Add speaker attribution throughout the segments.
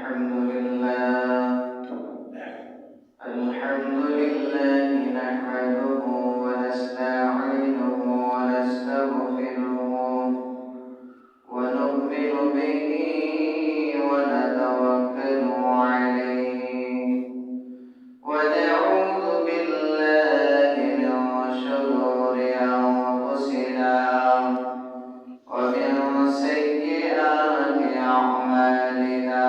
Speaker 1: الحمد لله نحمده ونستعينه ونستغفره ونؤمن به ونتوكل عليه ونعوذ بالله من شرور أنفسنا ومن سيئات أعمالنا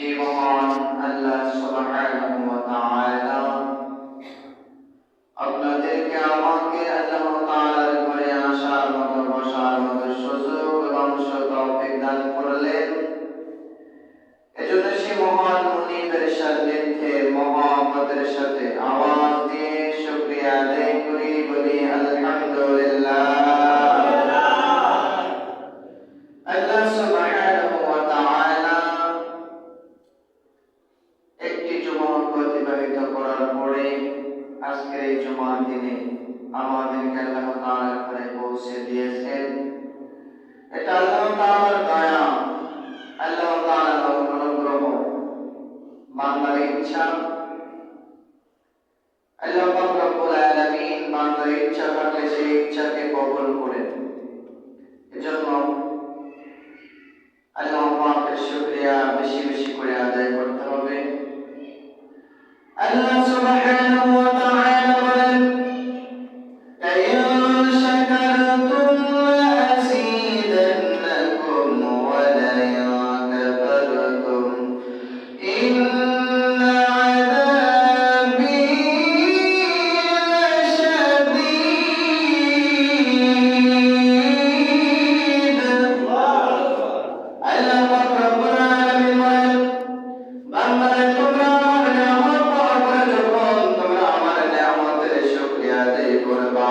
Speaker 1: যে মহান আল্লাহ সুবহানাহু ওয়া তাআলা আপনাদেরকে আমাকে আল্লাহ তাআলার ঘরে আসার মতো বসার মতো সুযোগ এবং তৌফিক দান করলেন। এজন্য সেই মহান মুনিবের সান্নিধ্যে মহব্বতের সাথে আওয়াজ দিয়ে শুকরিয়া আদায় করি, বলি আলহামদুলিল্লাহ। আল্লাহ সুবহানাহু ওয়া তাআলা একটি জুমা অতিবাহিত করার পরে আজকের এই জুমার দিনে আমাদেরকে আল্লাহ তাআলার ঘরে পৌঁছে দিয়েছেন। এটা আল্লাহ তাআলার দয়া, আল্লাহ তাআলার অনুগ্রহ, বান্দার ইচ্ছা। আল্লাহ পাক রব্বুল আলামিন বান্দার ইচ্ছা থাকলে সেই ইচ্ছাকে কবুল করেন। এজন্য আল্লাহ পাকের শুকরিয়া বেশি বেশি করে আদায় করতে হবে। আল্লাহ সুবহানাহু ওয়া তাআলা বলেন, লাইন শাকারতুম লাযীদান্নাকুম ওয়া লাইন কাফারতুম ইন্না আযাবী লাশাদীদ। আল্লাহ পাক রব্বুল আলামিন বলেন, বান্দারা তোমরা আমার নিয়ামত পাওয়ার পরে যখন তোমরা আমার নিয়ামতের শুকরিয়া আদায় করবা,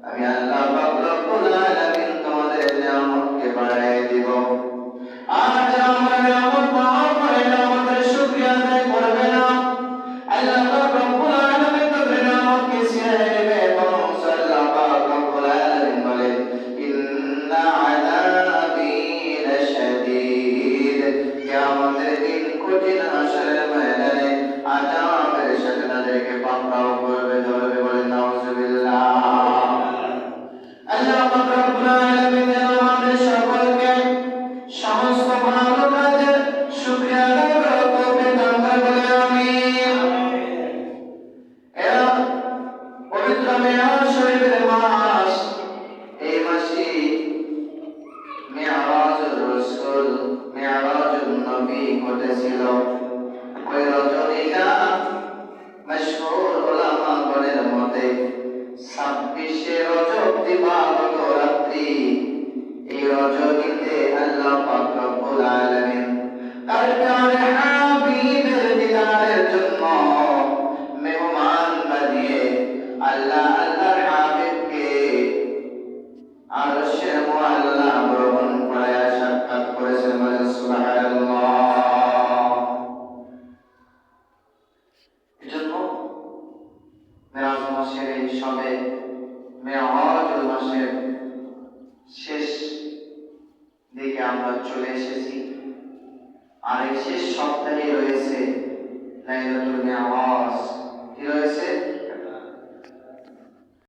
Speaker 1: আমি আল্লাহ পাক রব্বুল আলামিন তোমাদের নিয়ামতকে বাড়ায় দিব। আর যারা আমার নিয়ামত পাওয়ার পরে নিয়ামতের শুকরিয়া আদায় করবে না, আল্লাহ পাক রব্বুল আলামিন তাদের নিয়ামতকে ছিনিয়ে নেবে। এবং আল্লাহ পাক রব্বুল আলামিন বলেন, ইন্না আযাবী লাশাদীদ। কিয়ামতের দিন কঠিন হাসরের ময়দানে আযাবের সাথে তাদেরকে পাকড়াও করবে, ধরবে। বলেন নাউযুবিল্লাহ। আল্লাহ পাক রব্বুল আলামিন যেন আমাদের সকলকে সমস্ত ভালো কাজের শুকরিয়া আদায় করার তৌফিক দান করে। বলেন আমিন। এরা পবিত্র মেরাজ শরীফের মাস। এই মাসে মেরাজুর রাসূল, মেরাজুন নবী ঘটেছিল। ওই রজনীটা মাশহুর উলামাগণের মতে 26শে রজব দিবাগত রাত্রি। এই রজনীতে আল্লাহ পাক রব্বুল আলামিন তার প্রিয় হাবিবের দিদারের জন্য মেহমান বানিয়ে আল্লাহর হাবিবকে আরশের মুআল্লা ভ্রমণ করায়া সাক্ষাৎ করেছেন। বলেন সুবহানাল্লাহ। এজন্য মেরাজ মাসের এই সবে মেরাজুল মাসের শেষ দিকে আমরা চলে এসেছি। আর এই শেষ সপ্তাহে রয়েছে